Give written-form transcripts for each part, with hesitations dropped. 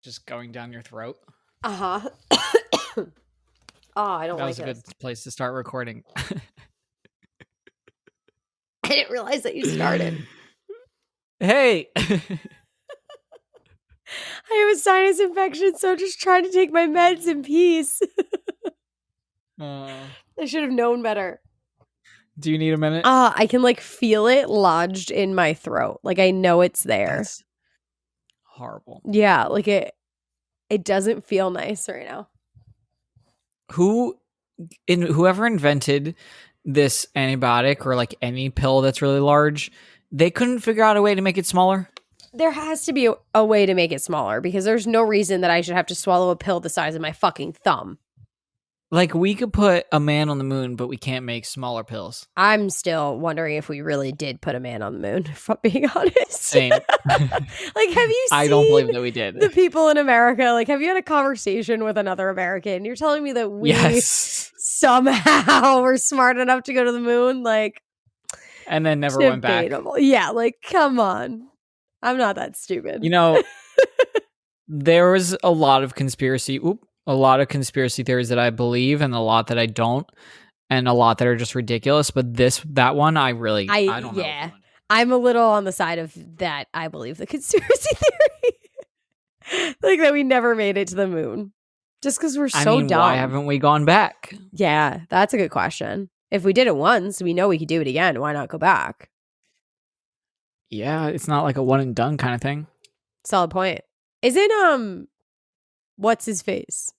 just going down your throat. Uh-huh. Oh, I don't That like was a this. good place to start recording. I didn't realize that you started. Hey! I have a sinus infection, so I'm just trying to take my meds in peace. I should have known better. Do you need a minute? I can like feel it lodged in my throat. Like I know it's there. That's horrible. Yeah, like it doesn't feel nice right now. Whoever invented this antibiotic or like any pill that's really large, they couldn't figure out a way to make it smaller? There has to be a way to make it smaller because there's no reason that I should have to swallow a pill the size of my fucking thumb. Like, we could put a man on the moon, but we can't make smaller pills. I'm still wondering if we really did put a man on the moon, if I'm being honest. Same. Like, have you seen I don't believe that we did. the people in America? Like, have you had a conversation with another American? You're telling me that we somehow were smart enough to go to the moon? Like, and then never went back. Yeah, like, come on. I'm not that stupid. You know, there was a lot of conspiracy theories that I believe and a lot that I don't, and a lot that are just ridiculous. But that one, I don't know. Yeah, I'm a little on the side of that. I believe the conspiracy theory, like that we never made it to the moon, just because we're so dumb. Why haven't we gone back? Yeah, that's a good question. If we did it once, we know we could do it again. Why not go back? Yeah, it's not like a one and done kind of thing. Solid point. Isn't what's his face?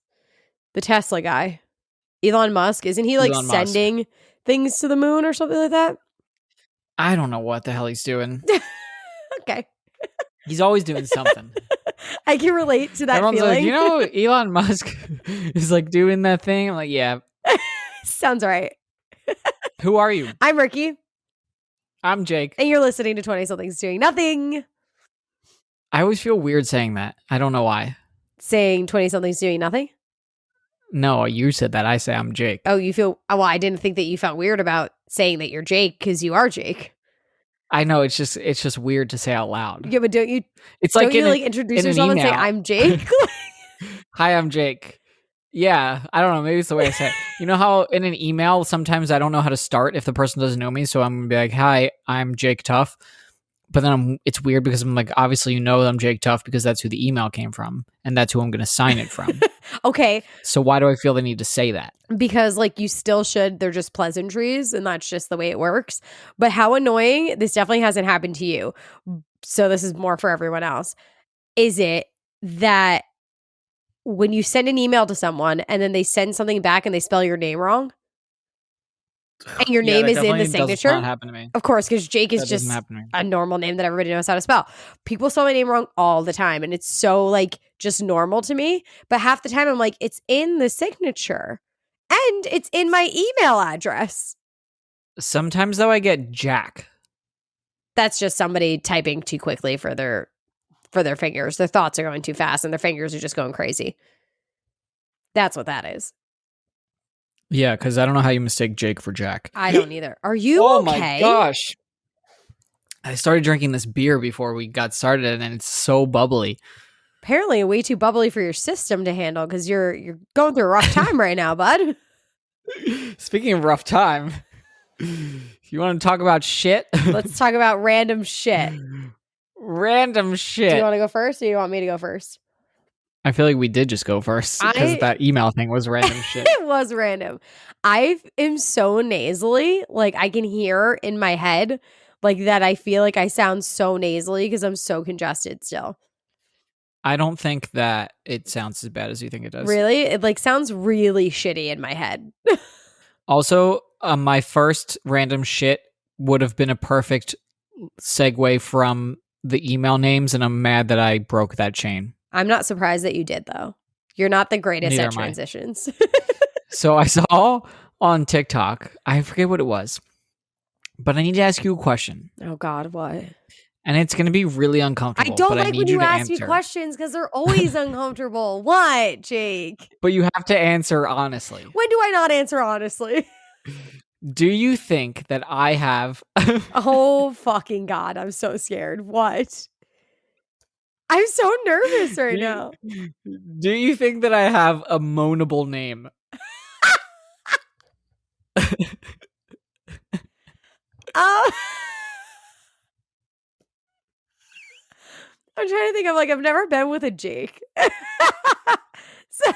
The Tesla guy, Elon Musk. Isn't he like sending things to the moon or something like that? I don't know what the hell he's doing. Okay. He's always doing something. I can relate to that Everyone's feeling. Like, Elon Musk is like doing that thing. I'm like, yeah. Sounds right. Who are you? I'm Ricki. I'm Jake. And you're listening to 20-somethings Doing Nothing. I always feel weird saying that. I don't know why. Saying 20-somethings Doing Nothing? No, you said that. I say I'm Jake. Oh, you feel... Well, I didn't think that you felt weird about saying that you're Jake because you are Jake. I know, it's just weird to say out loud. Yeah, but don't you... It's don't like you introduce yourself and say, I'm Jake? Hi, I'm Jake. Yeah, I don't know. Maybe it's the way I say it. You know how in an email, sometimes I don't know how to start if the person doesn't know me. So I'm going to be like, hi, I'm Jake Tuff. But then it's weird because I'm like, obviously, you know, I'm Jake Tuff because that's who the email came from. And that's who I'm going to sign it from. Okay. So why do I feel the need to say that? Because like you still should. They're just pleasantries and that's just the way it works. But how annoying, this definitely hasn't happened to you. So this is more for everyone else. Is it that when you send an email to someone and then they send something back and they spell your name wrong? And your name is in the signature? Does not happen to me. Of course, because Jake is just a normal name that everybody knows how to spell. People spell my name wrong all the time. And it's so like just normal to me. But half the time I'm like, it's in the signature. And it's in my email address. Sometimes though I get Jack. That's just somebody typing too quickly for their fingers. Their thoughts are going too fast and their fingers are just going crazy. That's what that is. Yeah, because I don't know how you mistake Jake for Jack. I don't either. Are you okay? Oh my gosh. I started drinking this beer before we got started and it's so bubbly. Apparently way too bubbly for your system to handle because you're going through a rough time right now, bud. Speaking of rough time, you want to talk about shit? Let's talk about random shit. Random shit. Do you want to go first or do you want me to go first? I feel like we did just go first because that email thing was random shit. It was random. I am so nasally. Like I can hear in my head like that. I feel like I sound so nasally because I'm so congested still. I don't think that it sounds as bad as you think it does. Really? It like sounds really shitty in my head. Also, my first random shit would have been a perfect segue from the email names, and I'm mad that I broke that chain. I'm not surprised that you did, though. You're not the greatest Neither at transitions. So I saw on TikTok, I forget what it was, but I need to ask you a question. Oh, God, what? And it's going to be really uncomfortable. I don't like when you ask me questions because they're always uncomfortable. What, Jake? But you have to answer honestly. When do I not answer honestly? Do you think that I have... Oh, fucking God. I'm so scared. What? I'm so nervous right Do now. do you think that I have a moanable name? Oh. I'm trying to think of like I've never been with a Jake. so,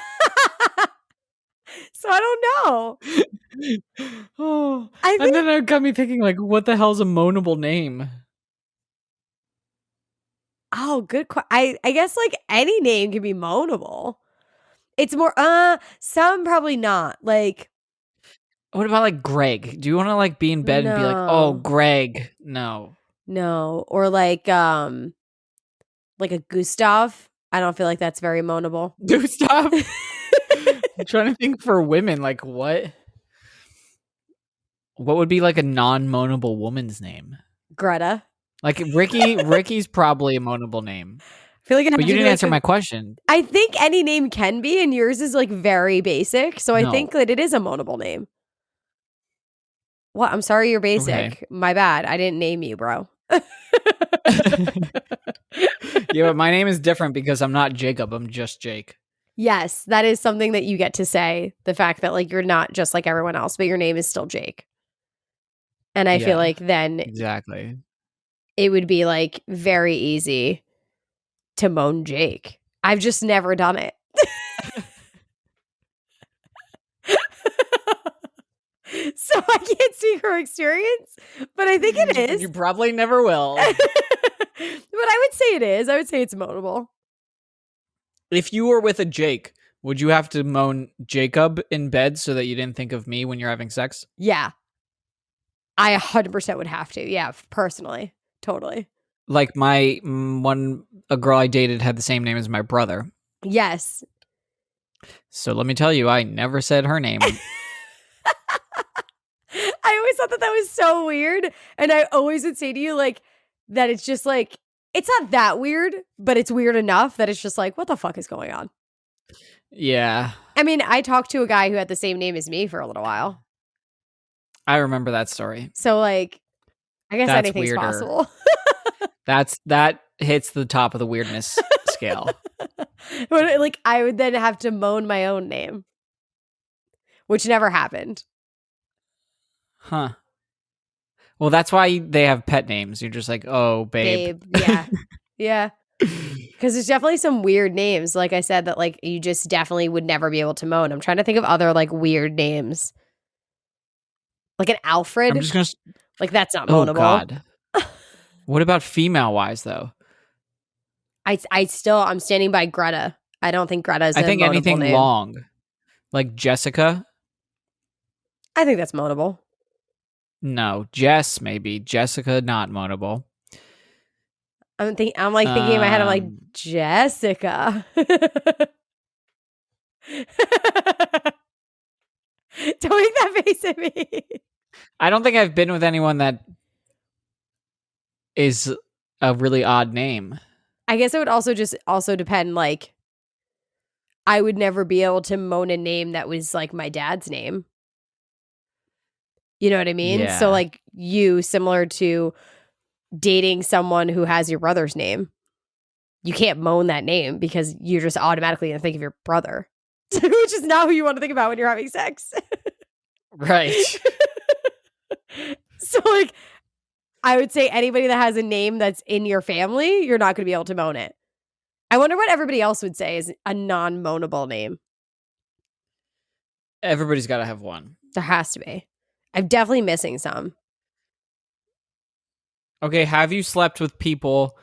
so I don't know. Oh, I and think then it got me thinking, like, what the hell's a moanable name? good I guess like any name can be moanable. It's more some probably not. Like What about like Greg? Do you want to like be in bed and be like, "Oh, no. Greg"? No. No. Or like a Gustav. I don't feel like that's very moanable. Gustav? I'm trying to think for women, like what? What would be like a non-moanable woman's name? Greta. Like Ricky's probably a moanable name. I feel like it But has you to be didn't like answer my question. I think any name can be, and yours is like very basic. So I No. think that it is a moanable name. What? I'm sorry you're Okay. basic. My bad. I didn't name you, bro. Yeah, but my name is different because I'm not Jacob. I'm just Jake. Yes, that is something that you get to say. The fact that like you're not just like everyone else, but your name is still Jake. And I feel Yeah, like then exactly. it would be like very easy to moan Jake. I've just never done it. So I can't speak from experience, but I think it is. You probably never will. But I would say it is. I would say it's moanable. If you were with a Jake, would you have to moan Jacob in bed so that you didn't think of me when you're having sex? Yeah. I 100% would have to. Yeah, personally. Totally. Like a girl I dated had the same name as my brother. Yes. So let me tell you, I never said her name. I always thought that that was so weird. And I always would say to you, like, that it's just like, it's not that weird, but it's weird enough that it's just like, what the fuck is going on? Yeah. I mean, I talked to a guy who had the same name as me for a little while. I remember that story. So, like, I guess That's anything's weirder. possible. That hits the top of the weirdness scale. But, like, I would then have to moan my own name, which never happened. Huh. Well, that's why they have pet names. You're just like, oh, babe. Yeah. Yeah. Because there's definitely some weird names, like I said, that like you just definitely would never be able to moan. I'm trying to think of other like weird names. Like an Alfred. I'm just gonna. Like that's not Oh moanable. God. What about female wise though? I'm standing by Greta. I don't think Greta's I think moanable anything name. long, like Jessica. I think that's moanable. No, Jess maybe. Jessica not moanable. I'm thinking in my head, I'm like, Jessica. Don't make that face at me. I don't think I've been with anyone that is a really odd name. I guess it would also depend, like, I would never be able to moan a name that was like my dad's name. You know what I mean? Yeah. So like you, similar to dating someone who has your brother's name, you can't moan that name because you're just automatically going to think of your brother, which is not who you want to think about when you're having sex. Right. So like, I would say anybody that has a name that's in your family, you're not going to be able to moan it. I wonder what everybody else would say is a non-moanable name. Everybody's got to have one. There has to be. I'm definitely missing some. Okay, have you slept with people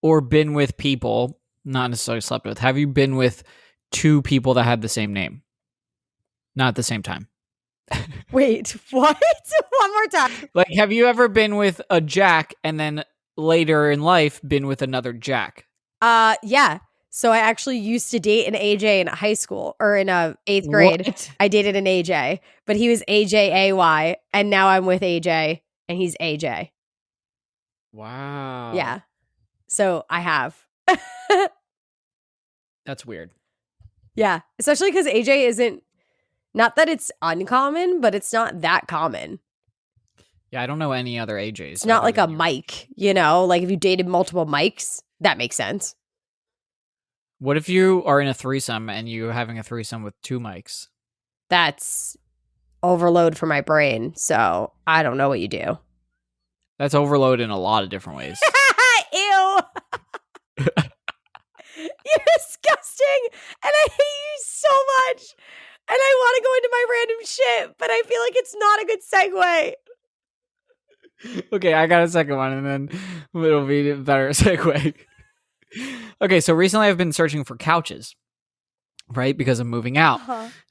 or been with people, not necessarily slept with, have you been with two people that had the same name? Not at the same time. Wait, what? One more time. Like, have you ever been with a Jack and then later in life been with another Jack? Yeah. So I actually used to date an AJ in high school or in 8th grade. What? I dated an AJ, but he was AJAY, and now I'm with AJ, and he's AJ. Wow. Yeah. So I have. That's weird. Yeah. Especially because AJ isn't, not that it's uncommon, but it's not that common. Yeah, I don't know any other AJs. It's not like a Mike, you know? Like if you dated multiple Mikes, that makes sense. What if you are in a threesome and you're having a threesome with 2 mics? That's overload for my brain. So I don't know what you do. That's overload in a lot of different ways. Ew. You're disgusting. And I hate you so much. And I want to go into my random shit, but I feel like it's not a good segue. Okay, I got a second one, and then it'll be a better segue. Okay, so recently I've been searching for couches, right? Because I'm moving out.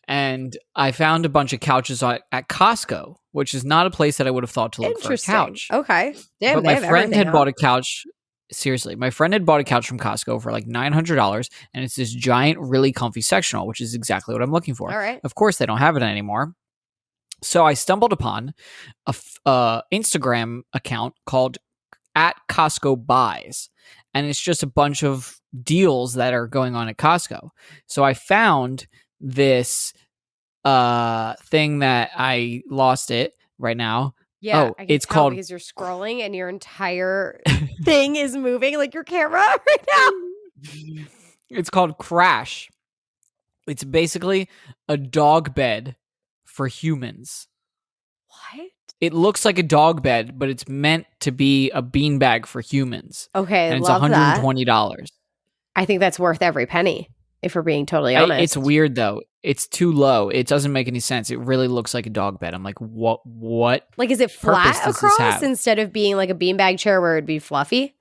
And I found a bunch of couches at Costco, which is not a place that I would have thought to look for a couch. Okay. Damn, but my friend had bought a couch. Seriously, my friend had bought a couch from Costco for like $900, and it's this giant, really comfy sectional, which is exactly what I'm looking for. All right. Of course, they don't have it anymore. So I stumbled upon a Instagram account called @CostcoBuys, and it's just a bunch of deals that are going on at Costco. So I found this thing that I lost it right now. Yeah, oh, it's called because you're scrolling and your entire thing is moving, like your camera right now. It's called Crash. It's basically a dog bed for humans. What? It looks like a dog bed, but it's meant to be a beanbag for humans. Okay, and it's love $120. I think that's worth every penny, if we're being totally honest. It's weird though. It's too low. It doesn't make any sense. It really looks like a dog bed. I'm like, what? Like, is it flat across instead of being like a beanbag chair where it'd be fluffy?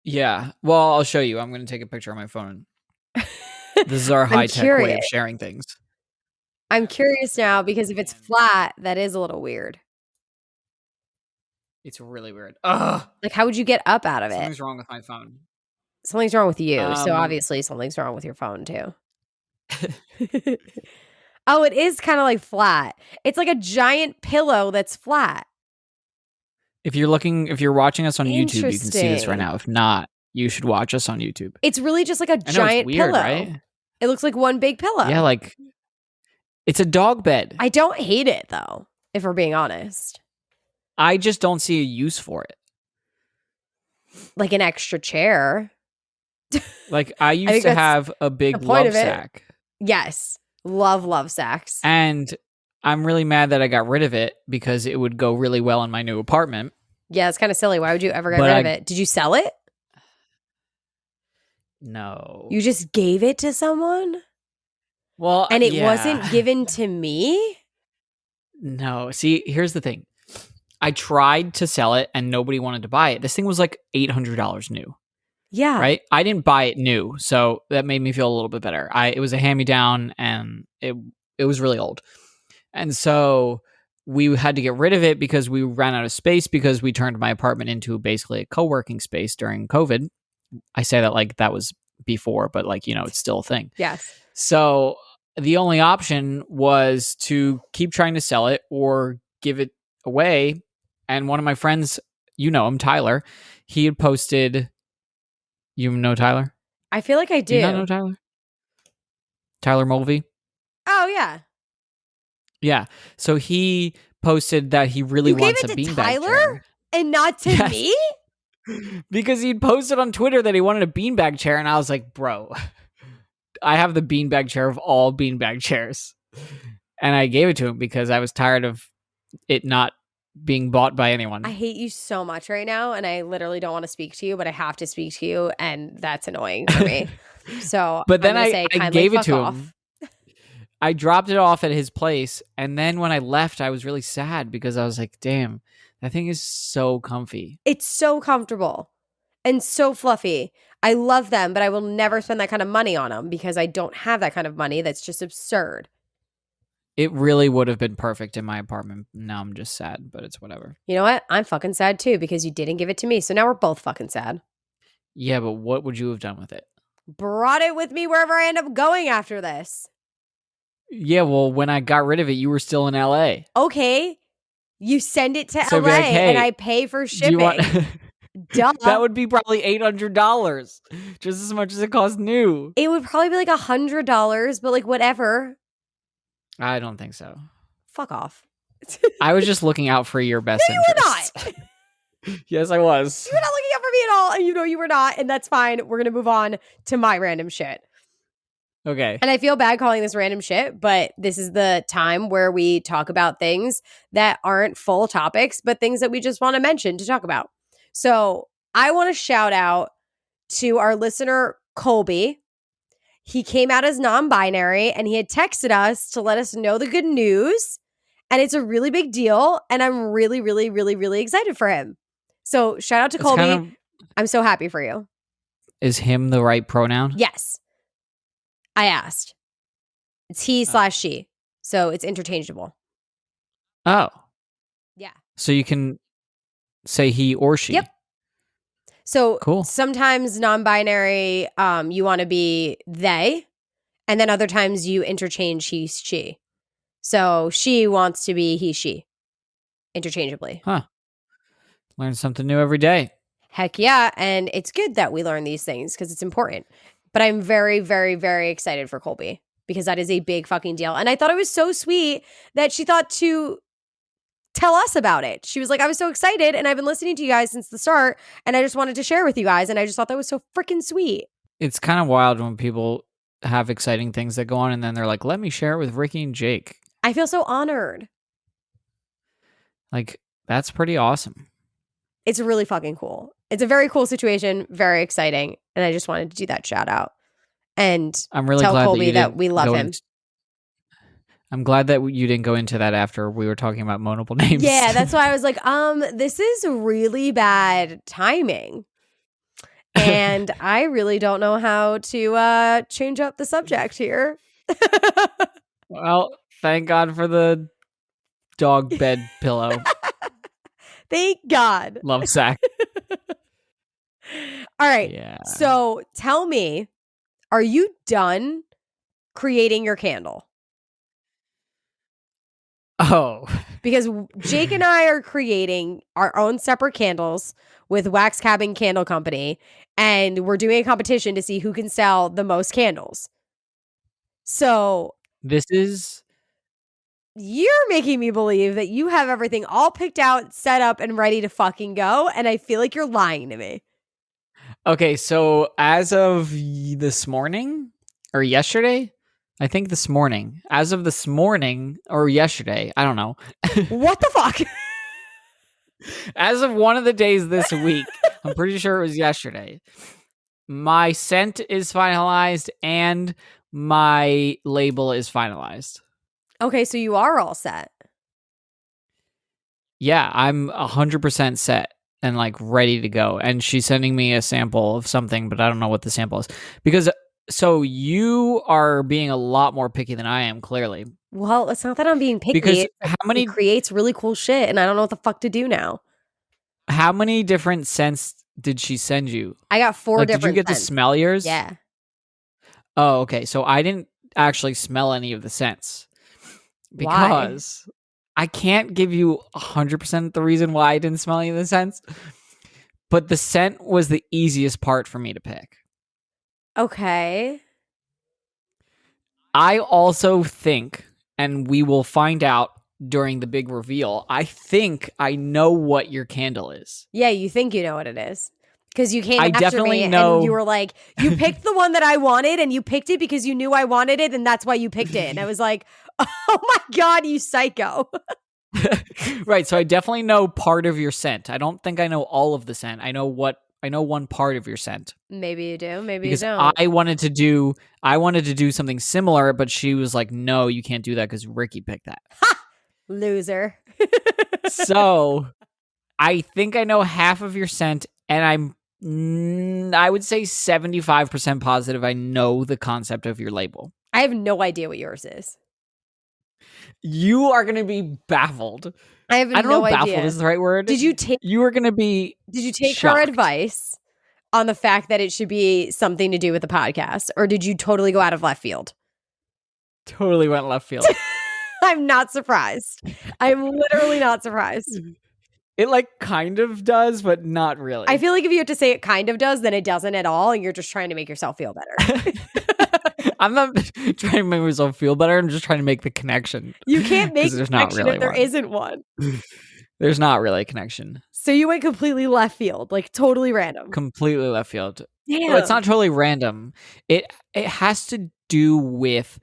Yeah. Well, I'll show you. I'm going to take a picture on my phone. This is our high-tech way of sharing things. I'm curious now because if it's flat, that is a little weird. It's really weird. Ugh. Like, how would you get up out of it? Something's wrong with my phone. Something's wrong with you. So obviously something's wrong with your phone too. Oh, it is kind of like flat. It's like a giant pillow that's flat. If you're watching us on YouTube, you can see this right now. If not, you should watch us on YouTube. It's really just like a giant pillow. Right? It looks like one big pillow. Yeah, like it's a dog bed. I don't hate it though, if we're being honest. I just don't see a use for it. Like an extra chair. Like I used to have a big love sack. Yes. Love sacks. And I'm really mad that I got rid of it because it would go really well in my new apartment. Yeah, it's kind of silly. Why would you ever get rid of it? Did you sell it? No. You just gave it to someone? Well, and it wasn't given to me? No. See, here's the thing. I tried to sell it and nobody wanted to buy it. This thing was like $800 new. Yeah. Right? I didn't buy it new, so that made me feel a little bit better. It was a hand-me-down and it was really old. And so we had to get rid of it because we ran out of space because we turned my apartment into basically a co-working space during COVID. I say that like that was before, but like, it's still a thing. Yes. So the only option was to keep trying to sell it or give it away. And one of my friends, him, Tyler, he had posted... You know Tyler? I feel like I do. You not know Tyler? Tyler Mulvey? Oh, yeah. Yeah. So he posted that he really wants a beanbag chair. You gave it to Tyler and not to me? Because he'd posted on Twitter that he wanted a beanbag chair, and I was like, bro, I have the beanbag chair of all beanbag chairs. And I gave it to him because I was tired of it not being bought by anyone. I hate you so much right now, and I literally don't want to speak to you, but I have to speak to you, and that's annoying for me. So, but then I gave it to him. I dropped it off at his place, and then when I left, I was really sad because I was like, "Damn, that thing is so comfy. It's so comfortable and so fluffy. I love them, but I will never spend that kind of money on them because I don't have that kind of money. That's just absurd." It really would have been perfect in my apartment. Now I'm just sad, but it's whatever. You know what? I'm fucking sad too because you didn't give it to me. So now we're both fucking sad. Yeah, but what would you have done with it? Brought it with me wherever I end up going after this. Yeah, well, when I got rid of it, you were still in LA. Okay. You send it to LA like, hey, and I pay for shipping. Duh. That would be probably $800, just as much as it costs new. It would probably be like $100, but like whatever. I don't think so. Fuck off. I was just looking out for your best interest. No, you were Yes, I was. You were not looking out for me at all, and you know you were not, and that's fine. We're gonna move on to my random shit. Okay. And I feel bad calling this random shit, but this is the time where we talk about things that aren't full topics, but things that we just want to mention to talk about. So I want to shout out to our listener, Colby. He came out as non-binary and he had texted us to let us know the good news. And it's a really big deal. And I'm really, really, really, really excited for him. So shout out to Colby. I'm so happy for you. Is him the right pronoun? Yes. I asked. It's he/she. So it's interchangeable. Oh. Yeah. So you can say he or she. Yep. So cool. Sometimes non-binary, you want to be they, and then other times you interchange he, she. So she wants to be he, she, interchangeably. Huh. Learn something new every day. Heck yeah. And it's good that we learn these things because it's important. But I'm very, very, very excited for Colby because that is a big fucking deal. And I thought it was so sweet that she thought to tell us about it. She was like, I was so excited and I've been listening to you guys since the start and I just wanted to share with you guys. And I just thought that was so freaking sweet. It's kind of wild when people have exciting things that go on and then they're like, let me share it with Ricki and Jake. I feel so honored. Like, that's pretty awesome. It's really fucking cool. It's a very cool situation, very exciting. And I just wanted to do that shout out and I'm really tell glad Colby that we love him. I'm glad that you didn't go into that after we were talking about multiple names. Yeah, that's why I was like, this is really bad timing. And I really don't know how to change up the subject here. Well, thank God for the dog bed pillow. Thank God. Love sack. All right. Yeah. So tell me, are you done creating your candle? Oh. Because Jake and I are creating our own separate candles with Wax Cabin Candle Company, and we're doing a competition to see who can sell the most candles. So this is... You're making me believe that you have everything all picked out, set up, and ready to fucking go, and I feel like you're lying to me. Okay, so as of this morning, or yesterday? I think this morning. As of this morning, or yesterday, I don't know. What the fuck? As of one of the days this week, I'm pretty sure it was yesterday, my scent is finalized and my label is finalized. Okay, so you are all set. Yeah, I'm 100% set and like ready to go. And she's sending me a sample of something, but I don't know what the sample is. Because so you are being a lot more picky than I am, clearly. Well, it's not that I'm being picky. Because how many creates really cool shit, and I don't know what the fuck to do now. How many different scents did she send you? I got 4 different. Did you get scents. to smell yours? Yeah. Oh, okay. So I didn't actually smell any of the scents because I can't give you 100% the reason why I didn't smell any of the scents. But the scent was the easiest part for me to pick. Okay. I also think, and we will find out during the big reveal, I think I know what your candle is. Yeah, you think you know what it is. Because you came I after definitely me know. And you were like, you picked the one that I wanted and you picked it because you knew I wanted it and that's why you picked it. And I was like, oh my God, you psycho. Right, so I definitely know part of your scent. I don't think I know all of the scent. I know one part of your scent. Maybe you do, maybe because you don't. I wanted to do something similar, but she was like, "No, you can't do that because Ricki picked that." Ha! Loser. So, I think I know half of your scent, and I would say 75% positive I know the concept of your label. I have no idea what yours is. You are going to be baffled. I have no idea. I don't know if baffled is the right word. You are going to be Did you take shocked. her advice on the fact that it should be something to do with the podcast? Or did you totally go out of left field? Totally went left field. I'm not surprised. I'm literally not surprised. It like kind of does, but not really. I feel like if you have to say it kind of does, then it doesn't at all. And you're just trying to make yourself feel better. I'm not trying to make myself feel better. I'm just trying to make the connection. You can't make the there's connection not really if there one. isn't one. There's not really a connection. So you went completely left field, like totally random. Completely left field. Damn. Well, it's not totally random. It has to do with,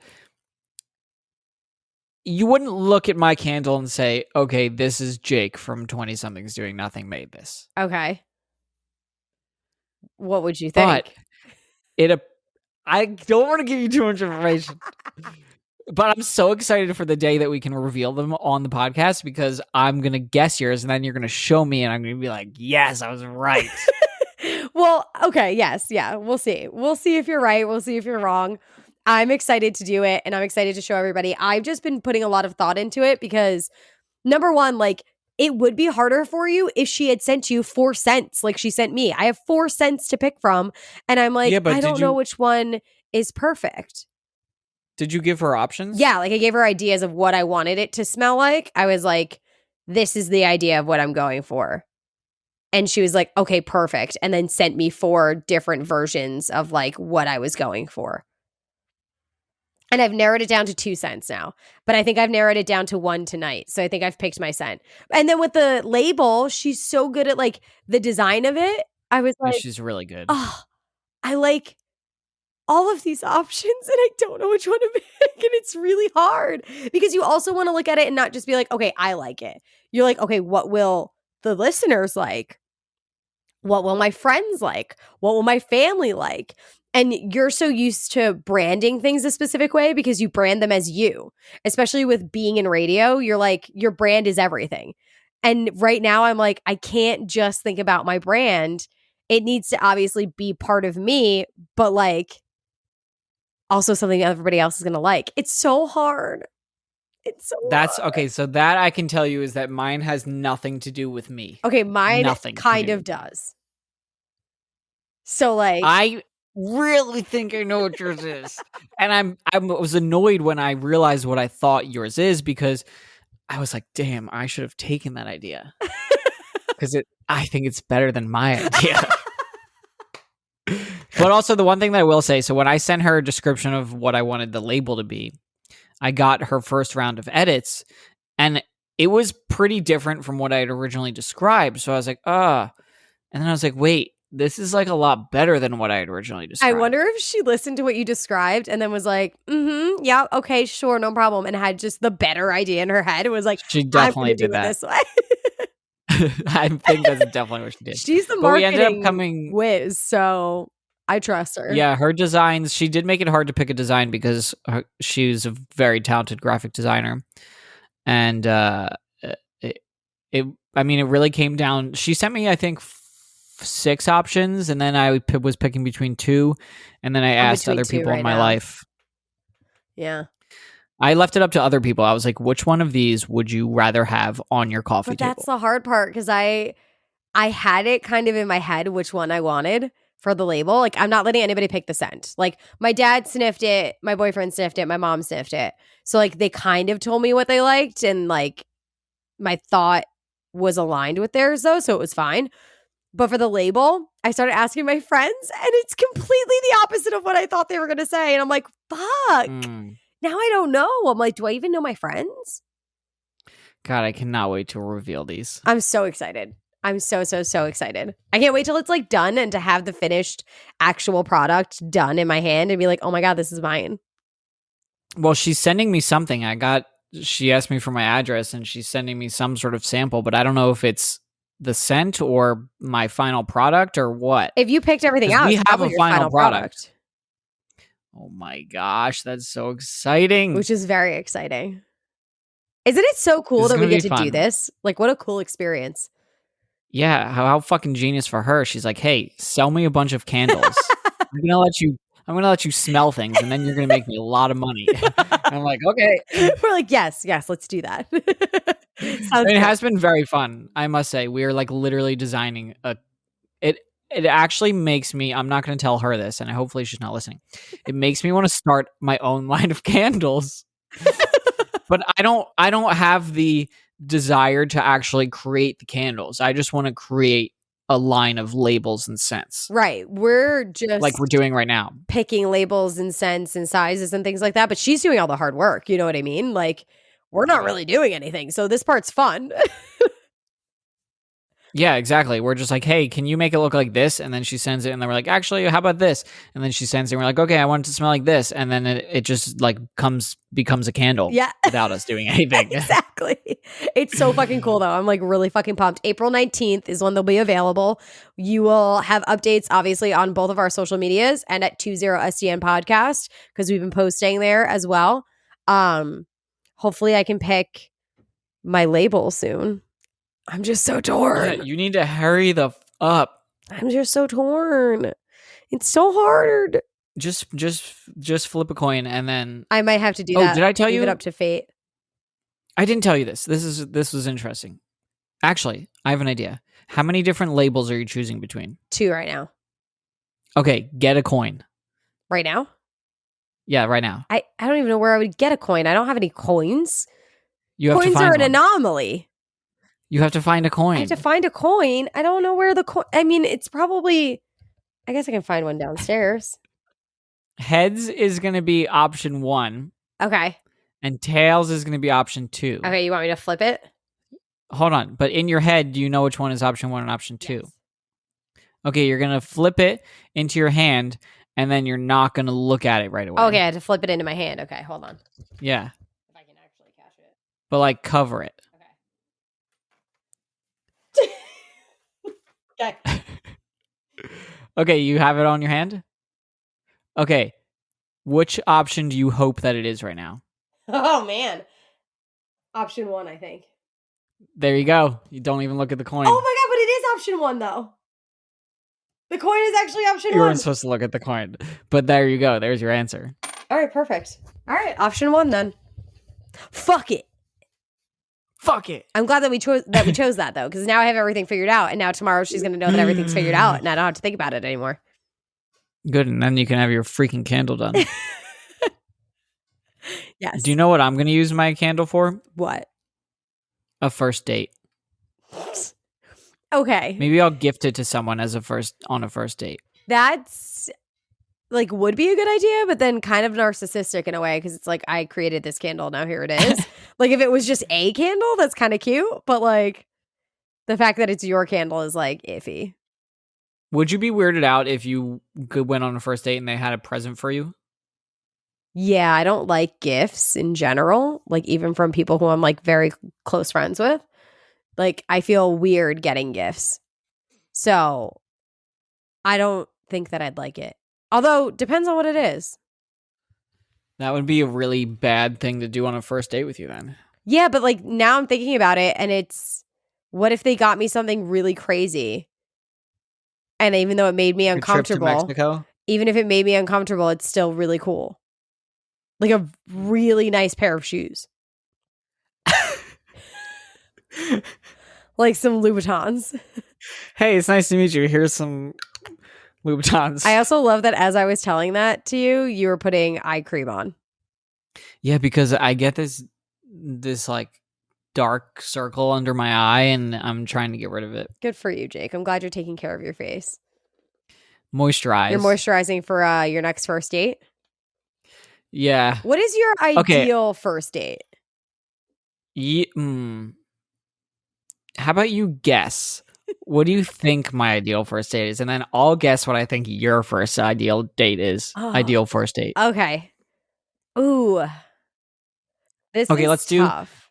you wouldn't look at my candle and say, okay, this is Jake from 20 somethings doing nothing made this. Okay. What would you But think? I don't want to give you too much information. But I'm so excited for the day that we can reveal them on the podcast, because I'm going to guess yours and then you're going to show me and I'm going to be like, yes, I was right. Well, okay, yes, yeah, we'll see. We'll see if you're right. We'll see if you're wrong. I'm excited to do it and I'm excited to show everybody. I've just been putting a lot of thought into it because, number one, like, it would be harder for you if she had sent you 4 cents like she sent me. I have 4 cents to pick from and I'm like, Yeah, but I don't know which one is perfect. Did you give her options? Yeah, like I gave her ideas of what I wanted it to smell like. I was like, this is the idea of what I'm going for. And she was like, okay, perfect. And then sent me 4 different versions of like what I was going for. And I've narrowed it down to 2 cents now. But I think I've narrowed it down to 1 tonight. So I think I've picked my scent. And then with the label, she's so good at like the design of it. I was like, she's really good. oh, I like all of these options and I don't know which one to pick. And it's really hard because you also want to look at it and not just be like, okay, I like it. You're like, okay, what will the listeners like? What will my friends like? What will my family like? And you're so used to branding things a specific way because you brand them as you, especially with being in radio. You're like, your brand is everything. And right now I'm like, I can't just think about my brand. It needs to obviously be part of me, but like, also something everybody else is going to like. It's so hard. It's so That's hard. okay. So that I can tell you is that mine has nothing to do with me. Okay, mine Nothing kind of does. So like, I really think I know what yours is. And I was annoyed when I realized what I thought yours is, because I was like, damn, I should have taken that idea. Because I think it's better than my idea. But also the one thing that I will say, so when I sent her a description of what I wanted the label to be, I got her first round of edits and it was pretty different from what I had originally described. So I was like, and then I was like, wait, this is like a lot better than what I had originally described. I wonder if she listened to what you described and then was like, yeah, okay, sure, no problem. And had just the better idea in her head. It was like, she definitely did that this way. I think that's definitely what she did. She's the marketing whiz, so I trust her. Yeah, her designs, she did make it hard to pick a design because she's a very talented graphic designer. And it really came down. She sent me, I think, 6 options, and then I was picking between 2, and then I asked other people in my life. Yeah. I left it up to other people. I was like, which one of these would you rather have on your coffee table? That's the hard part, because I had it kind of in my head which one I wanted for the label. Like, I'm not letting anybody pick the scent. Like, my dad sniffed it, my boyfriend sniffed it, my mom sniffed it. So, like, they kind of told me what they liked, and, like, my thought was aligned with theirs, though, so it was fine. But for the label, I started asking my friends, and it's completely the opposite of what I thought they were going to say. And I'm like, fuck. Now I don't know. I'm like, do I even know my friends? God, I cannot wait to reveal these. I'm so excited. I'm so excited. I can't wait till it's like done and to have the finished actual product done in my hand and be like, oh my God, this is mine. Well, she's sending me something. She asked me for my address and she's sending me some sort of sample, but I don't know if it's the scent or my final product or what. If you picked everything out, we have a final product. Oh my gosh, that's so exciting. Which is very exciting. Isn't it so cool that we get to do this? Like, what a cool experience. Yeah, how fucking genius for her. She's like, hey, sell me a bunch of candles. I'm gonna let you smell things, and then you're gonna make me a lot of money. I'm like, okay. We're like, yes, let's do that. It has been very fun, I must say. We are like literally designing it actually makes me, I'm not gonna tell her this, and hopefully she's not listening. It makes me want to start my own line of candles. But I don't have the desire to actually create the candles. I just want to create a line of labels and scents. Right. We're just like we're doing right now. Picking labels and scents and sizes and things like that. But she's doing all the hard work. You know what I mean? Like, we're not really doing anything. So this part's fun. Yeah, exactly. We're just like, hey, can you make it look like this? And then she sends it, and then we're like, actually, how about this? And then she sends it, and we're like, okay, I want it to smell like this. And then it just like becomes a candle Yeah. without us doing anything. Exactly. It's so fucking cool though. I'm like really fucking pumped. April 19th is when they'll be available. You will have updates obviously on both of our social medias and at 20SDN podcast because we've been posting there as well. Hopefully I can pick my label soon. I'm just so torn. Yeah, you need to hurry the up. I'm just so torn. It's so hard. Just flip a coin and then I might have to do that. Did I tell Leave you? it up to fate. I didn't tell you this. This was interesting. Actually, I have an idea. How many different labels are you choosing between? 2 right now. Okay, get a coin. Right now? Yeah, right now. I don't even know where I would get a coin. I don't have any coins. You have Coins to find are an one. anomaly. You have to find a coin. I have to find a coin. I don't know where the coin. I mean, it's probably. I guess I can find one downstairs. Heads is going to be option 1. Okay. And tails is going to be option 2. Okay, you want me to flip it? Hold on. But in your head, do you know which one is option 1 and option 2? Yes. Okay, you're going to flip it into your hand, and then you're not going to look at it right away. Okay, I had to flip it into my hand. Okay, hold on. Yeah. If I can actually catch it. But like cover it. Okay. Okay. Okay, you have it on your hand? Okay. Which option do you hope that it is right now? Oh, man. Option 1, I think. There you go. You don't even look at the coin. Oh, my God, but it is option 1, though. The coin is actually option 1. You weren't supposed to look at the coin. But there you go. There's your answer. All right, perfect. All right, option 1 then. Fuck it. Fuck it. I'm glad that we chose that though, because now I have everything figured out, and now tomorrow she's gonna know that everything's figured out, and I don't have to think about it anymore. Good, and then you can have your freaking candle done. Yes. Do you know what I'm going to use my candle for? What? A first date. Okay. Maybe I'll gift it to someone on a first date. That's like would be a good idea, but then kind of narcissistic in a way because it's like I created this candle, now here it is. Like if it was just a candle, that's kind of cute, but like the fact that it's your candle is like iffy. Would you be weirded out if you went on a first date and they had a present for you? Yeah, I don't like gifts in general, like even from people who I'm like very close friends with. Like I feel weird getting gifts. So I don't think that I'd like it. Although depends on what it is. That would be a really bad thing to do on a first date with you then. Yeah, but like now I'm thinking about it and it's what if they got me something really crazy? And even though it made me uncomfortable, trip to Mexico? even if it made me uncomfortable, it's still really cool. Like a really nice pair of shoes. Like some Louboutins. Hey, it's nice to meet you. Here's some Louboutins. I also love that as I was telling that to you, you were putting eye cream on. Yeah, because I get this like dark circle under my eye and I'm trying to get rid of it. Good for you, Jake. I'm glad you're taking care of your face. Moisturize. You're moisturizing for your next first date? Yeah. What is your ideal first date? How about you guess? What do you think my ideal first date is? And then I'll guess what I think your first ideal date is. Oh. Ideal first date. Okay. Ooh. This is let's tough.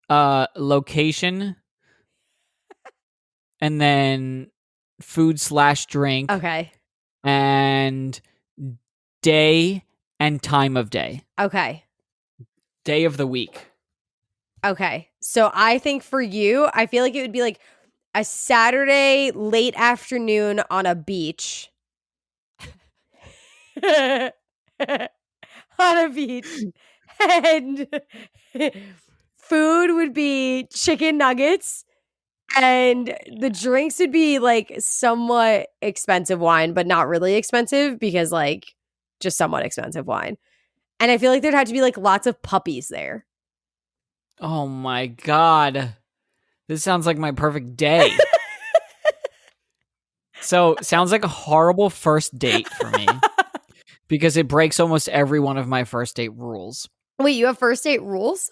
do location and then food/drink. Okay. And day and time of day. Okay. Day of the week. Okay. So I think for you, I feel like it would be like a Saturday late afternoon on a beach. On a beach. And food would be chicken nuggets. And the drinks would be like somewhat expensive wine, but not really expensive because like just somewhat expensive wine. And I feel like there'd have to be like lots of puppies there. Oh my God. This sounds like my perfect day. So, sounds like a horrible first date for me because it breaks almost every one of my first date rules. Wait, you have first date rules?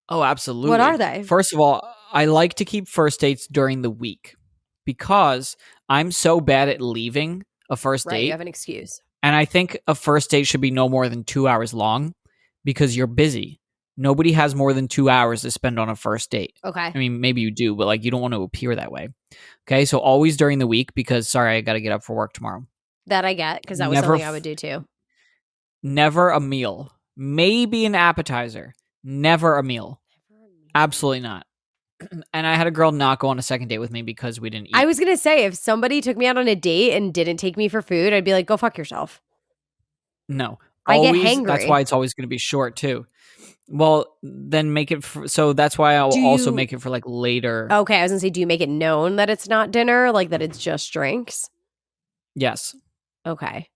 Oh, absolutely. What are they? First of all, I like to keep first dates during the week because I'm so bad at leaving a first Right, you date. have an excuse. And I think a first date should be no more than 2 hours long because you're busy. Nobody has more than 2 hours to spend on a first date. Okay. I mean, maybe you do, but like you don't want to appear that way. Okay, so always during the week because sorry, I got to get up for work tomorrow. That I get because that was Never, something I would do too. never a meal. Maybe an appetizer. Never a meal. Absolutely not. And I had a girl not go on a second date with me because we didn't eat. I was going to say, if somebody took me out on a date and didn't take me for food, I'd be like, go fuck yourself. No, I get always. That's hangry. why it's always going to be short too. Well, then make it so that's why I'll also make it for like later. Okay, I was going to say, do you make it known that it's not dinner, like that it's just drinks? Yes. Okay.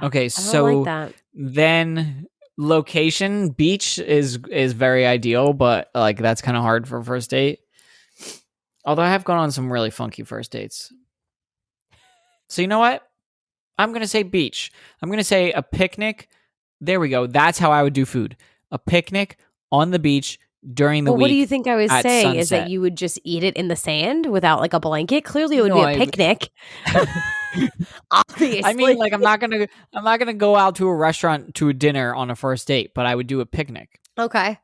Okay, I so don't like that. then location beach is very ideal, but like that's kind of hard for a first date. Although I have gone on some really funky first dates. So you know what? I'm going to say beach. I'm going to say a picnic. There we go. That's how I would do food. A picnic on the beach during the But week. what do you think I was at saying? Is that sunset. you would just eat it in the sand without like a blanket? Clearly, it would No, be a picnic. Obviously. I mean, like I'm not gonna go out to a restaurant to a dinner on a first date, but I would do a picnic. Okay.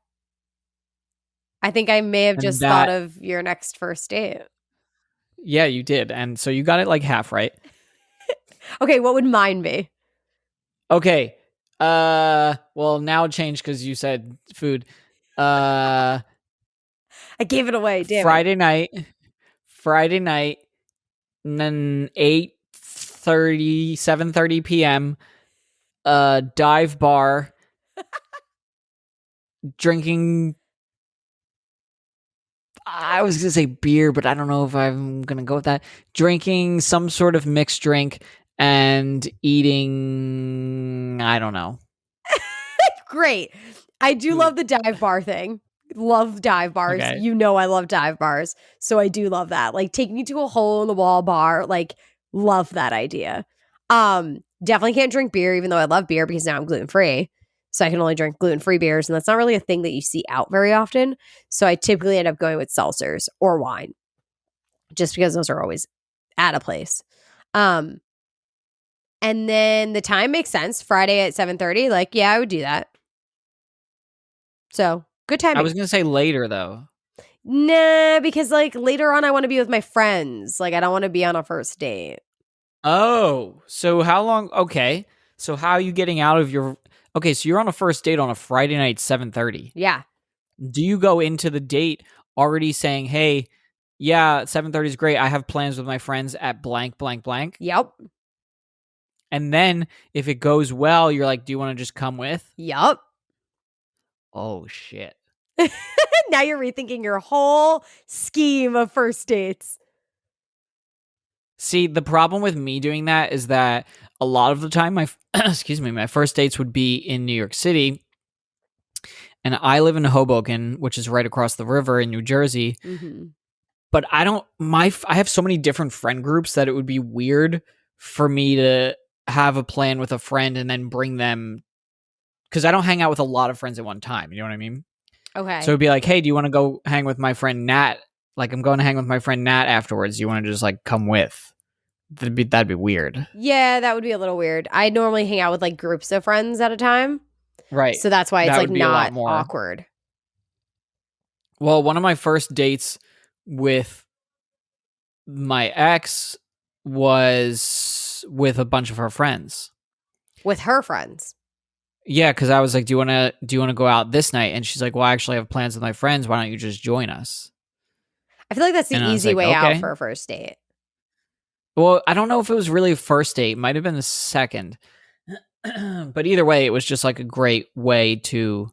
I think I may have And just thought of your next first date. Yeah, you did, and so you got it like half right. Okay, what would mine be? Okay. Well, now it changed because you said food. I gave it away. Damn Friday night. Friday night. And then 8:30, 7:30 p.m. Dive bar. Drinking. I was gonna say beer, but I don't know if I'm gonna go with that. Drinking some sort of mixed drink and eating. I don't know. Great. I do love the dive bar thing. Love dive bars. Okay. You know I love dive bars. So I do love that. Like take me to a hole in the wall bar. Like love that idea. Definitely can't drink beer even though I love beer because now I'm gluten-free. So I can only drink gluten-free beers and that's not really a thing that you see out very often. So I typically end up going with seltzers or wine. Just because those are always at a place. And then the time makes sense. Friday at 7:30. Like, yeah, I would do that. So good timing. I was gonna say later though. Nah, because like later on, I want to be with my friends. Like, I don't want to be on a first date. Oh, so how long? Okay, so how are you getting out of your? Okay, so you're on a first date on a Friday night, 7:30. Yeah. Do you go into the date already saying, "Hey, yeah, 7:30 is great. I have plans with my friends at blank, blank, blank." Yep. And then if it goes well, you're like, "Do you want to just come with?" Yep. Oh shit. Now you're rethinking your whole scheme of first dates. See, the problem with me doing that is that a lot of the time my excuse me, my first dates would be in New York City and I live in Hoboken, which is right across the river in New Jersey. Mm-hmm. But I have so many different friend groups that it would be weird for me to have a plan with a friend and then bring them because I don't hang out with a lot of friends at one time. You know what I mean? Okay. So it'd be like, hey, do you want to go hang with my friend Nat? Like, I'm going to hang with my friend Nat afterwards. You want to just like come with? That'd be weird. Yeah, that would be a little weird. I normally hang out with like groups of friends at a time. Right. So that's why it's That like would be a lot not more awkward. Well, one of my first dates with my ex was with a bunch of her friends. With her friends. Yeah, because I was like, do you want to go out this night? And she's like, well, I actually have plans with my friends. Why don't you just join us? I feel like that's the And I was easy like, way out okay. for a first date. Well, I don't know if it was really a first date. It might have been the second. But either way, it was just like a great way to.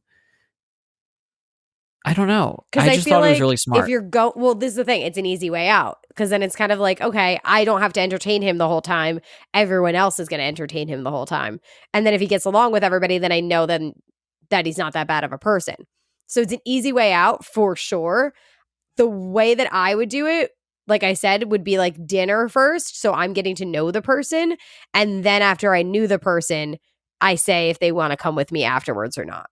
I don't know. Because I I just feel thought like it was really smart. if you're well, this is the thing. It's an easy way out because then it's kind of like, okay, I don't have to entertain him the whole time. Everyone else is going to entertain him the whole time. And then if he gets along with everybody, then I know then that he's not that bad of a person. So it's an easy way out for sure. The way that I would do it, like I said, would be like dinner first. So I'm getting to know the person. And then after I knew the person, I say if they want to come with me afterwards or not.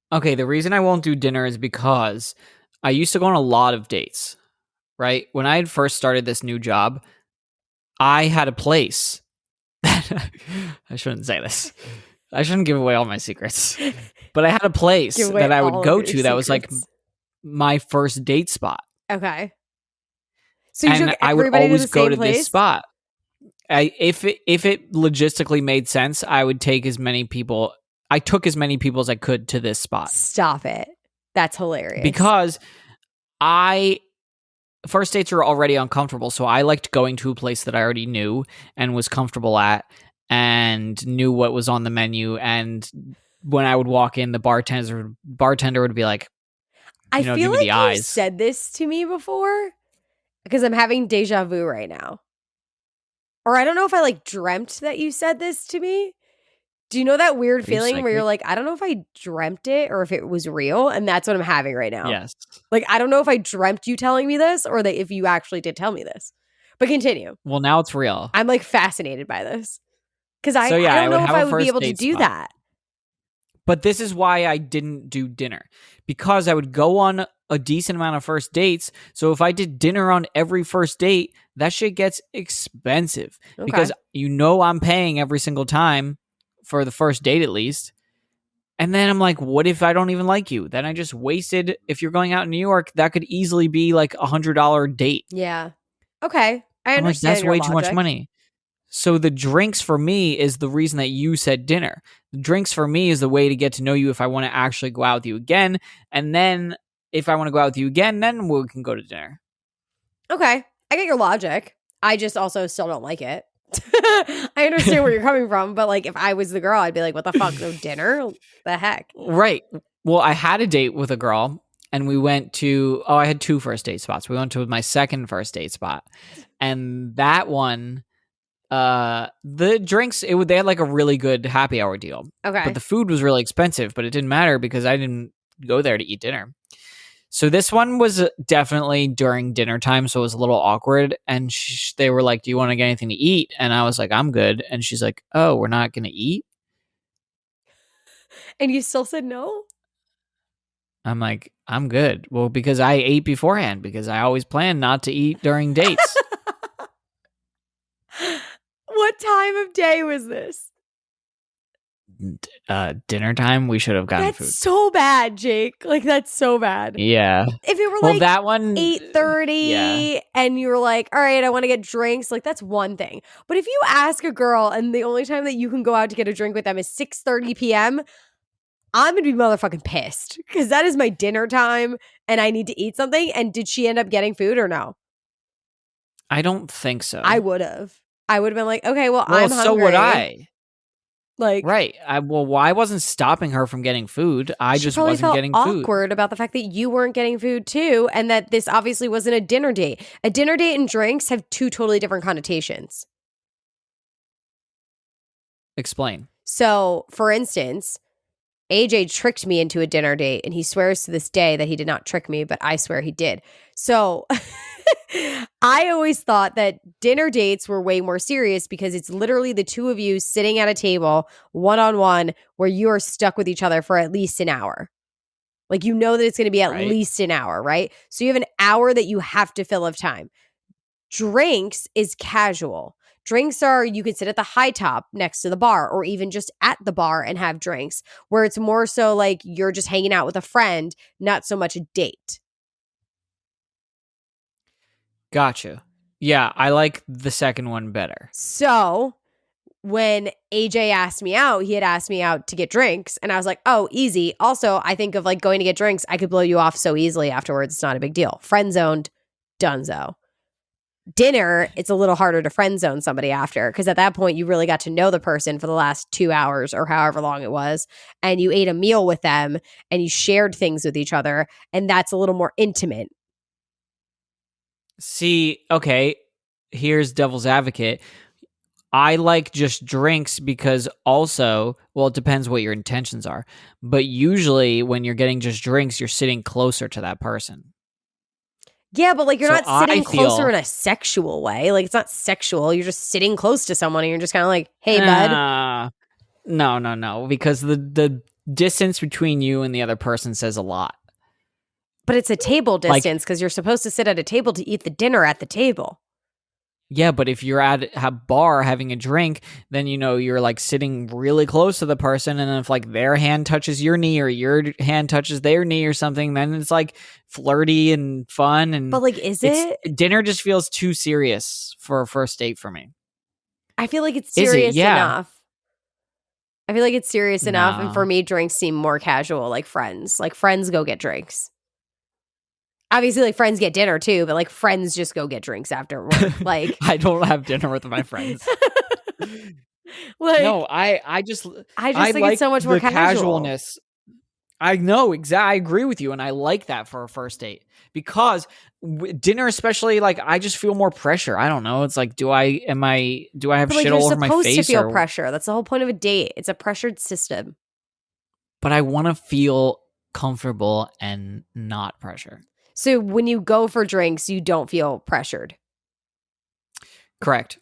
Okay, the reason I won't do dinner is because I used to go on a lot of dates, right? When I had first started this new job, I had a place. I shouldn't say this. I shouldn't give away all my secrets. But I had a place Give away that I would all of go your to that was like secrets. my first date spot. Okay. So you took And I would everybody to always the go same to this place? spot. If it logistically made sense, I would take as many people. I took as many people as I could to this spot Stop it. That's hilarious. because I first dates are already uncomfortable, so I liked going to a place that I already knew and was comfortable at and knew what was on the menu. And when I would walk in, the bartender would be like, I feel give you the like you eyes. said this to me before because I'm having deja vu right now. Or I don't know if I like dreamt that you said this to me. Do you know that weird Are you feeling where you're psychic? like, I don't know if I dreamt it or if it was real? And that's what I'm having right now. Yes. Like, I don't know if I dreamt you telling me this or that if you actually did tell me this. But continue. Well, now it's real. I'm like fascinated by this because So I yeah, I don't would know if have I a would be first able to date do spot. that. But this is why I didn't do dinner, because I would go on a decent amount of first dates. So if I did dinner on every first date, that shit gets expensive because I'm paying every single time for the first date at least. And then I'm like, what if I don't even like you? Then I just wasted. If you're going out in New York, that could easily be like $100 date. Yeah. Okay. I I'm like, understand that's your way too much logic. money. So the drinks for me is the reason that you said dinner. The drinks for me is the way to get to know you if I want to actually go out with you again. And then if I want to go out with you again, then we can go to dinner. Okay. I get your logic. I just also still don't like it. I understand where you're coming from, but like if I was the girl, I'd be like, what the fuck? No dinner? The heck? Right. Well, I had a date with a girl and we went to, I had 2 first date spots. We went to my second first date spot. And that one, the drinks, they had like a really good happy hour deal. Okay. But the food was really expensive, but it didn't matter because I didn't go there to eat dinner. So this one was definitely during dinner time, so it was a little awkward. And they were like, "Do you want to get anything to eat?" And I was like, "I'm good." And she's like, "Oh, we're not going to eat?" And you still said no? I'm like, "I'm good." Well, because I ate beforehand, because I always plan not to eat during dates. What time of day was this? Dinner time, we should have gotten That's food. so bad, Jake. Like that's so bad. Yeah. If it were Well, like that one 8:30 yeah. and you were like, all right, I want to get drinks, like that's one thing. But if you ask a girl and the only time that you can go out to get a drink with them is 6:30 p.m., I'm gonna be motherfucking pissed because that is my dinner time and I need to eat something. And did she end up getting food or no? I don't think so. I would have. I would have been like, okay, well, Well, I'm so hungry. would I. Like, Right. I wasn't stopping her from getting food. I she just probably wasn't felt getting food. awkward about the fact that you weren't getting food too, and that this obviously wasn't a dinner date. A dinner date and drinks have 2 totally different connotations. Explain. So, for instance, AJ tricked me into a dinner date, and he swears to this day that he did not trick me, but I swear he did. So I always thought that dinner dates were way more serious because it's literally the two of you sitting at a table one-on-one where you are stuck with each other for at least an hour. Like, you know that it's going to be at least an hour, right? So you have an hour that you have to fill of time. Drinks is casual. Drinks are, you could sit at the high top next to the bar or even just at the bar and have drinks, where it's more so like you're just hanging out with a friend, not so much a date. Gotcha. Yeah, I like the second one better. So when AJ asked me out, he had asked me out to get drinks. And I was like, oh, easy. Also, I think of like going to get drinks, I could blow you off so easily afterwards. It's not a big deal. Friend zoned, donezo. Dinner, it's a little harder to friend zone somebody after because at that point you really got to know the person for the last 2 hours or however long it was, and you ate a meal with them and you shared things with each other, and that's a little more intimate. See, okay, here's devil's advocate. I like just drinks because also, well, it depends what your intentions are. But usually when you're getting just drinks, you're sitting closer to that person. Yeah, but like you're So not sitting I closer feel in a sexual way. Like it's not sexual. You're just sitting close to someone and you're just kind of like, hey, bud. No, because the distance between you and the other person says a lot. But it's a table Like, distance because you're supposed to sit at a table to eat the dinner at the table. yeah, but if you're at a bar having a drink, then you're like sitting really close to the person, and if like their hand touches your knee or your hand touches their knee or something, then it's like flirty and fun. But And like, is it's it? dinner just feels too serious for a first date for me. I feel like it's Is it? serious Yeah. enough. I feel like it's serious enough. And for No. me, drinks seem more casual, like friends. Like friends go get drinks. Obviously, like friends get dinner too, but like friends just go get drinks after work. Like, I don't have dinner with my friends. like No, I just I I just think it's like so much more the casual. casualness. I know exactly. I agree with you, and I like that for a first date because dinner, especially, like I just feel more pressure. I don't know. It's like, do I have But like shit you're all over my supposed to face, feel or? pressure. That's the whole point of a date. It's a pressured system. But I want to feel comfortable and not pressure. So when you go for drinks, you don't feel pressured. Correct.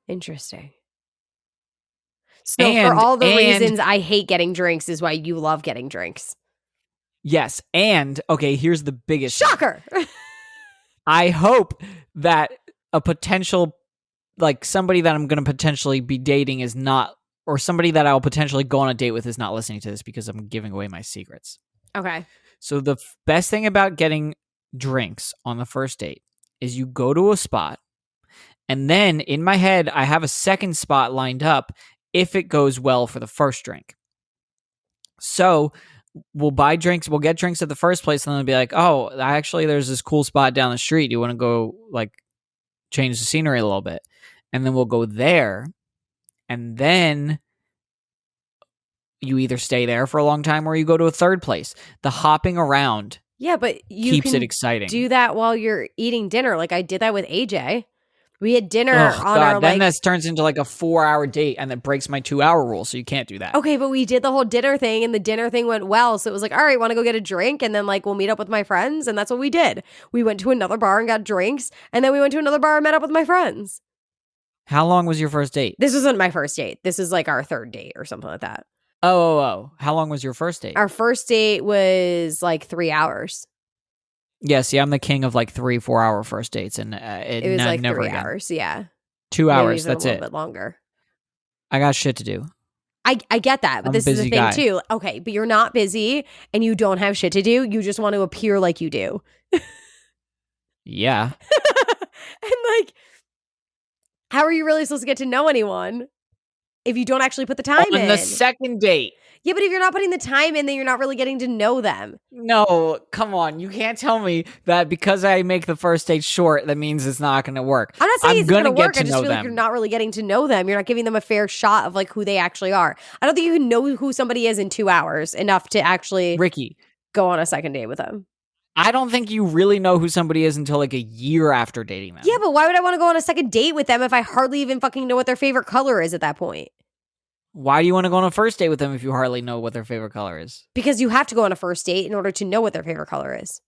Interesting. So for all the And reasons I hate getting drinks is why you love getting drinks. yes, and okay. Here's the biggest Shocker. I hope that a potential, like somebody that I'm going to potentially be dating is not, or somebody that I'll potentially go on a date with is not listening to this because I'm giving away my secrets. Okay. So the best thing about getting drinks on the first date is you go to a spot, and then in my head, I have a second spot lined up if it goes well for the first drink. So we'll buy drinks, we'll get drinks at the first place, and then they'll be like, oh, actually, there's this cool spot down the street. You want to go like change the scenery a little bit? And then we'll go there, and then you either stay there for a long time or you go to a third place. The hopping around Yeah, but you keeps can it exciting. do that while you're eating dinner. Like I did that with AJ. We had dinner Oh on God! our Then like. that turns into like a 4-hour date, and that breaks my 2-hour rule. So you can't do that. Okay, but we did the whole dinner thing, and the dinner thing went well. So it was like, all right, want to go get a drink, and then like we'll meet up with my friends, and that's what we did. We went to another bar and got drinks, and then we went to another bar and met up with my friends. How long was your first date? This wasn't my first date. This is like our third date or something like that. Oh. How long was your first date? Our first date was like 3 hours. Yeah, see, I'm the king of like 3-4 hour first dates, and It was like never 3 again. hours. Yeah. 2 Maybe hours. even That's a little it. bit longer. I got shit to do. I get that, but I'm a this is the busy thing guy. too. Okay, but you're not busy and you don't have shit to do. You just want to appear like you do. Yeah. And like, how are you really supposed to get to know anyone if you don't actually put the time in? On the second date. Yeah, but if you're not putting the time in, then you're not really getting to know them. No, come on. You can't tell me that because I make the first date short, that means it's not going to work. I'm not saying it's gonna going to work. get I to just know feel like them. you're not really getting to know them. You're not giving them a fair shot of like who they actually are. I don't think you can know who somebody is in 2 hours enough to actually Ricki, go on a second date with them. I don't think you really know who somebody is until like a year after dating them. Yeah, but why would I want to go on a second date with them if I hardly even fucking know what their favorite color is at that point? Why do you want to go on a first date with them if you hardly know what their favorite color is? Because you have to go on a first date in order to know what their favorite color is.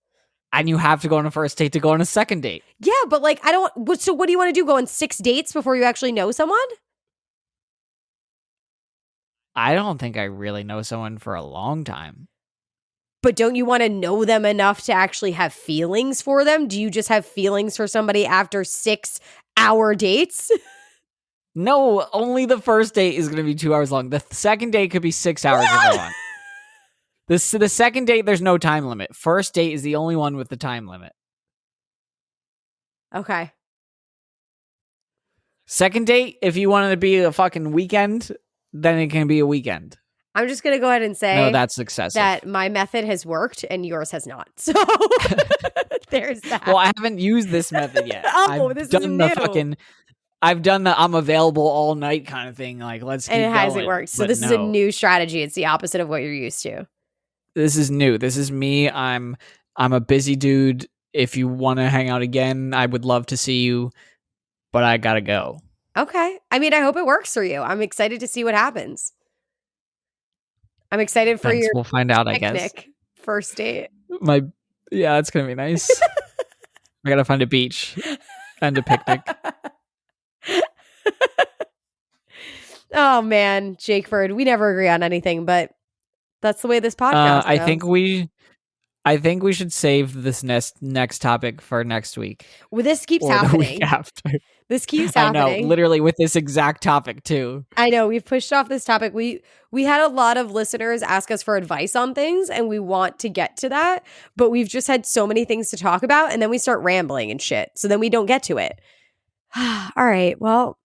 And you have to go on a first date to go on a second date. Yeah, but like I don't. So what do you want to do? Go on 6 dates before you actually know someone? I don't think I really know someone for a long time. But don't you want to know them enough to actually have feelings for them? Do you just have feelings for somebody after 6-hour dates? No, only the first date is going to be 2 hours long. The second date could be 6 hours if you want. The second date, there's no time limit. First date is the only one with the time limit. Okay. Second date, if you wanted to be a fucking weekend, then it can be a weekend. I'm just going to go ahead and say No, that's excessive. that my method has worked and yours has not. So there's that. Well, I haven't used this method yet. This is new. I've done the I'm available all night kind of thing. Like, let's keep and it going. hasn't worked. So this is a new strategy. It's the opposite of what you're used to. This is new. This is me. I'm a busy dude. If you want to hang out again, I would love to see you, but I gotta go. Okay. I mean, I hope it works for you. I'm excited to see what happens. I'm excited for your We'll find out, picnic I guess. first date. Yeah, it's gonna be nice. I gotta find a beach and a picnic. Oh man, Jakeford, we never agree on anything, but that's the way this podcast goes. I think we should save this next topic for next week. Well, this keeps or happening. The week after. This keeps I know, happening. literally with this exact topic too. I know we've pushed off this topic. We had a lot of listeners ask us for advice on things, and we want to get to that, but we've just had so many things to talk about, and then we start rambling and shit. So then we don't get to it. All right. Well,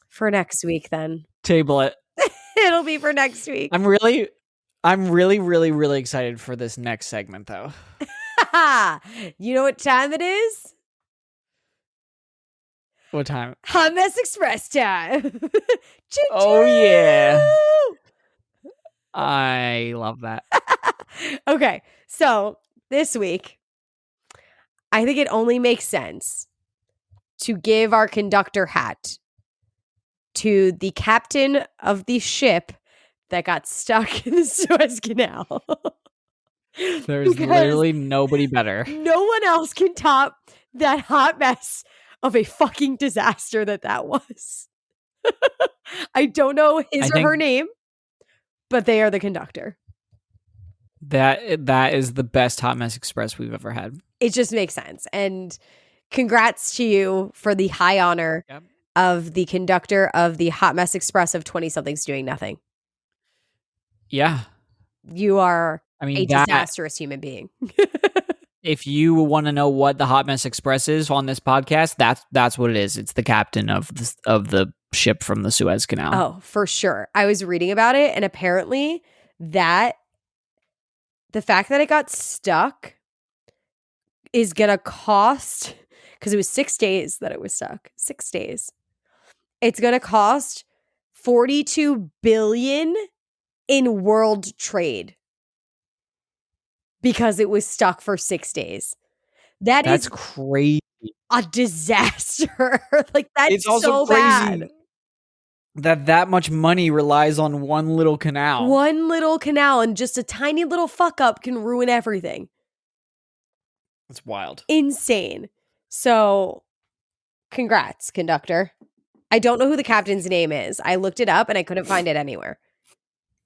for next week then. Table it. It'll be for next week. I'm really, really excited for this next segment though. You know what time it is? What time? Hot Mess Express time. Oh yeah. I love that. Okay, so this week, I think it only makes sense to give our conductor hat to the captain of the ship that got stuck in the Suez Canal. There's literally nobody better. No one else can top that hot mess of a fucking disaster that was. I don't know his or her name, but they are the conductor. That is the best Hot Mess Express we've ever had. It just makes sense. And congrats to you for the high honor of the conductor of the Hot Mess Express of 20-somethings doing nothing. Yeah. You are a disastrous human being. If you want to know what the Hot Mess Express is on this podcast, that's what it is. It's the captain of the ship from the Suez Canal. Oh, for sure. I was reading about it, and apparently the fact that it got stuck is going to cost, because it was 6 days that it was stuck. 6 days. It's going to cost $42 billion in world trade because it was stuck for 6 days. That's crazy. A disaster. Like, that's it's also so crazy bad. that much money relies on one little canal. One little canal, and just a tiny little fuck up can ruin everything. It's wild. Insane. So, congrats, conductor. I don't know who the captain's name is. I looked it up and I couldn't find it anywhere.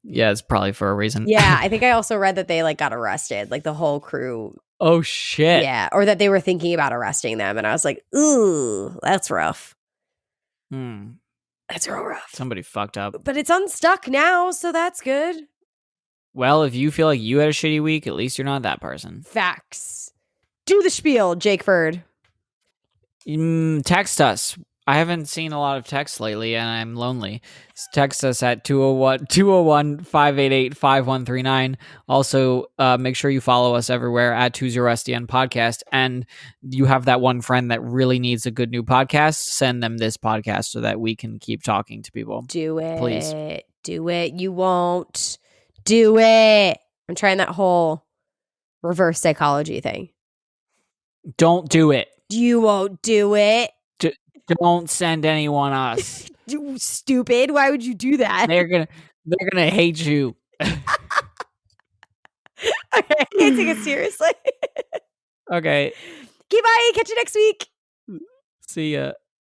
Yeah, it's probably for a reason. Yeah, I think I also read that they got arrested, the whole crew. Oh shit. Yeah, or that they were thinking about arresting them, and I was like, ooh, that's rough. That's real rough. Somebody fucked up. But it's unstuck now, so that's good. Well, if you feel like you had a shitty week, at least you're not that person. Facts. Do the spiel, Jake Ferd. Text us. I haven't seen a lot of texts lately, and I'm lonely. Text us at 201-588-5139. Also, make sure you follow us everywhere at 20SDN Podcast. And you have that one friend that really needs a good new podcast, send them this podcast so that we can keep talking to people. Do it. Please. Do it. You won't. Do it. I'm trying that whole reverse psychology thing. Don't do it. You won't do it. Don't send anyone us. You stupid. Why would you do that? They're gonna hate you. Okay, I can't take it seriously. Okay. Okay, bye. Catch you next week. See ya.